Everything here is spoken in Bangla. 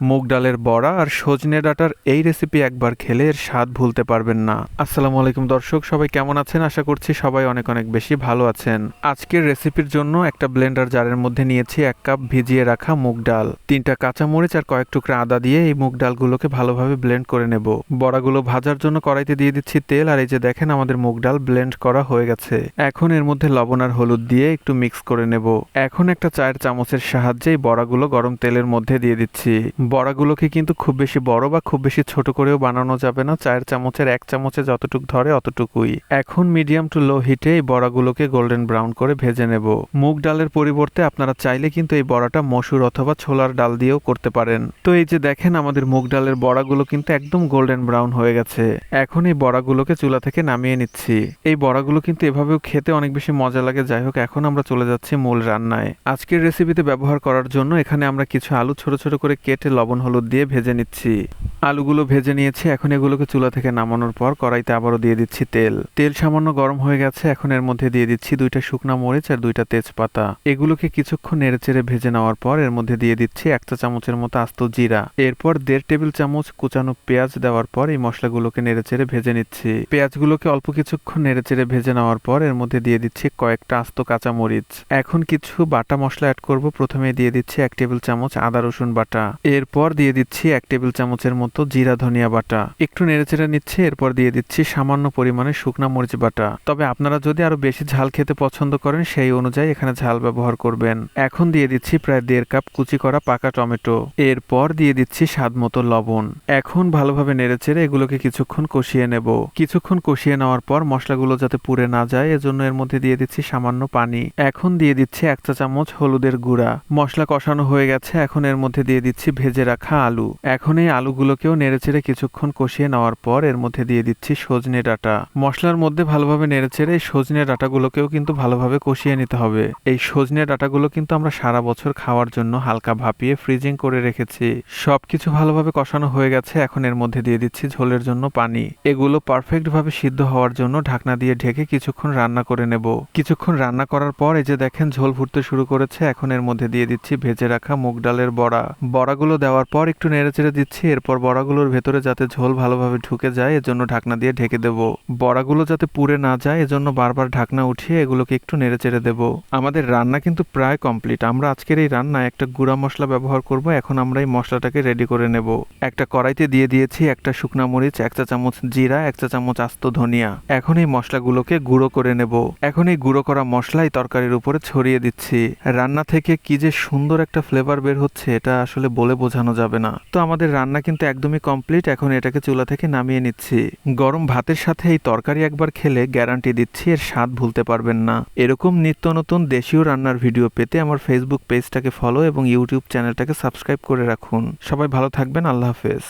মুগ ডালের বড়া আর সজনে ডাঁটার এই রেসিপি একবার খেলে এর স্বাদ ভুলতে পারবেন না। আসসালামু আলাইকুম দর্শক, সবাই কেমন আছেন? আশা করছি সবাই অনেক অনেক বেশি ভালো আছেন। আজকের রেসিপির জন্য একটা ব্লেন্ডার জারের মধ্যে নিয়েছি 1 কাপ ভিজিয়ে রাখা মুগ ডাল, 3টা কাঁচামরিচ আর কয়েক টুকরা আদা দিয়ে এই মুগ ডালগুলোকে ভালোভাবে ব্লেন্ড করে নেব। বড়াগুলো ভাজার জন্য কড়াইতে দিয়ে দিচ্ছি তেল, আর এই যে দেখেন আমাদের মুগ ডাল ব্লেন্ড করা হয়ে গেছে। এখন এর মধ্যে লবণ আর হলুদ দিয়ে একটু মিক্স করে নেব। এখন একটা চায়ের চামচের সাহায্যে এই বড়াগুলো গরম তেলের মধ্যে দিয়ে দিচ্ছি। বড়াগুলোকে কিন্তু খুব বেশি বড় বা খুব বেশি ছোট করেও বানানো যাবে না, চায়ের চামচের 1 চামচে যতটুক ধরে অতটুকুই। এখন মিডিয়াম টু লো হিটে এই বড়াগুলোকে গোল্ডেন ব্রাউন করে ভেজে নেব। মুগ ডালের পরিবর্তে আপনারা চাইলে কিন্তু এই বড়াটা মসুর অথবা ছোলার ডাল দিয়েও করতে পারেন। তো এই যে দেখেন আমাদের মুগ ডালের বড়াগুলো কিন্তু একদম গোল্ডেন ব্রাউন হয়ে গেছে। এখন এই বড়াগুলোকে চুলা থেকে নামিয়ে নিচ্ছি। এই বড়াগুলো কিন্তু এভাবেও খেতে অনেক বেশি মজা লাগে। যাই হোক, এখন আমরা চলে যাচ্ছি মূল রান্নায়। আজকের রেসিপিতে ব্যবহার করার জন্য এখানে আমরা কিছু আলু ছোট ছোট করে কেটে লবণ হলুদ দিয়ে ভেজে নিচ্ছি। আলুগুলো ভেজে নিয়েছি। এখন এগুলোকে চুলা থেকে নামানোর পর কড়াইতে আবারও দিয়ে দিচ্ছি তেল। তেল সামান্য গরম হয়ে গেছে। এখন এর মধ্যে দিয়ে দিচ্ছি 2টা শুকনা মরিচ আর 2টা তেজপাতা। এগুলোকে কিছুক্ষণ নেড়েচেড়ে ভেজে নেওয়ার পর এর মধ্যে দিয়ে দিচ্ছি 1 চা চামচের মতো আস্ত জিরা। এরপর 1.5 টেবিল চামচ কুচানো পেঁয়াজ দেওয়ার পর এই মশলাগুলোকে নেড়েচেড়ে ভেজে নিচ্ছি। পেঁয়াজগুলোকে অল্প কিছুক্ষণ নেড়েচেড়ে ভেজে নেওয়ার পর এর মধ্যে দিয়ে দিচ্ছি কয়েকটা আস্ত কাঁচামরিচ। এখন কিছু বাটা মশলা অ্যাড করব। প্রথমে দিয়ে দিচ্ছি 1 টেবিল চামচ আদা রসুন বাটা। এরপর দিয়ে দিচ্ছি 1 টেবিল চামচের মতো জিরা ধনিয়া বাটা। একটু নেড়েচেড়ে নিচ্ছি। এরপর দিয়ে দিচ্ছি সামান্য পরিমাণে শুকনা মরিচ বাটা। তবে আপনারা যদি আরো বেশি ঝাল খেতে পছন্দ করেন সেই অনুযায়ী এখানে ঝাল ব্যবহার করবেন। এখন দিয়ে দিচ্ছি প্রায় 1.5 কাপ কুচি করা পাকা টমেটো। এরপর দিয়ে দিচ্ছি স্বাদ মতো লবণ। এখন ভালোভাবে নেড়েচেড়ে এগুলোকে কিছুক্ষণ কষিয়ে নেব। কিছুক্ষণ কষিয়ে নেওয়ার পর মশলাগুলো যাতে পুড়ে না যায় এজন্য এর মধ্যে দিয়ে দিচ্ছি সামান্য পানি। এখন দিয়ে দিচ্ছি 1 চা চামচ হলুদের গুঁড়া। মশলা কষানো হয়ে গেছে। এখন এর মধ্যে দিয়ে দিচ্ছি ভেজে রাখা আলু। এখন এই আলুগুলোকেও নেড়েচেড়ে কিছুক্ষণ কষিয়ে নেওয়ার পর এর মধ্যে দিয়ে দিচ্ছি সজনে ডাঁটা। মশলার মধ্যে ভালোভাবে নেড়েচেড়ে এই সজনে ডাঁটাগুলোকেও কিন্তু ভালোভাবে কষিয়ে নিতে হবে। এই সজনে ডাঁটাগুলো কিন্তু আমরা সারা বছর খাওয়ার জন্য হালকা ভাপিয়ে ফ্রিজিং করে রেখেছি। সবকিছু ভালোভাবে কষানো হয়ে গেছে। এখন এর মধ্যে দিয়ে দিচ্ছি ঝোলের জন্য পানি। এগুলো পারফেক্ট ভাবে সিদ্ধ হওয়ার জন্য ঢাকনা দিয়ে ঢেকে কিছুক্ষণ রান্না করে নেব। কিছুক্ষণ রান্না করার পর এই যে দেখেন ঝোল ফুটতে শুরু করেছে। এখন এর মধ্যে দিয়ে দিচ্ছি ভেজে রাখা মুগ ডালের বড়া। বড়াগুলো দেওয়ার পর একটু নেড়েচেড়ে দিচ্ছি। এরপর বড়াগুলোর ভেতরে যাতে ঝোল ভালোভাবে ঢুকে যায় এজন্য ঢাকনা দিয়ে ঢেকে দেব। বড়াগুলো যাতে পুড়ে না যায় এজন্য বারবার ঢাকনা উঠিয়ে এগুলোকে একটু নেড়েচেড়ে দেব। আমাদের রান্না কিন্তু প্রায় কমপ্লিট। আমরা আজকের এই রান্নায় একটা গুঁড়া মশলা ব্যবহার করব। এখন আমরা এই মশলাটাকে রেডি করে নেব। একটা কড়াইতে দিয়ে দিয়েছি 1টা শুকনা মরিচ, 1 চা চামচ জিরা, 1 চা চামচ আস্ত ধনিয়া। এখন এই মশলাগুলোকে গুঁড়ো করে নেব। এখন এই গুঁড়ো করা মশলা এই তরকারির উপরে ছড়িয়ে দিচ্ছি। রান্না থেকে কি যে সুন্দর একটা ফ্লেভার বের হচ্ছে এটা আসলে বলে বোঝানো যাবে না। তো আমাদের রান্না কিন্তু একদমই কমপ্লিট। এখন এটাকে চুলা থেকে নামিয়ে নিচ্ছি। গরম ভাতের সাথে এই তরকারি একবার খেলে গ্যারান্টি দিচ্ছি এর স্বাদ ভুলতে পারবেন না। এরকম নিত্য নতুন দেশীয় রান্নার ভিডিও পেতে আমার ফেসবুক পেজটাকে ফলো এবং ইউটিউব চ্যানেলটাকে সাবস্ক্রাইব করে রাখুন। সবাই ভালো থাকবেন। আল্লাহ হাফেজ।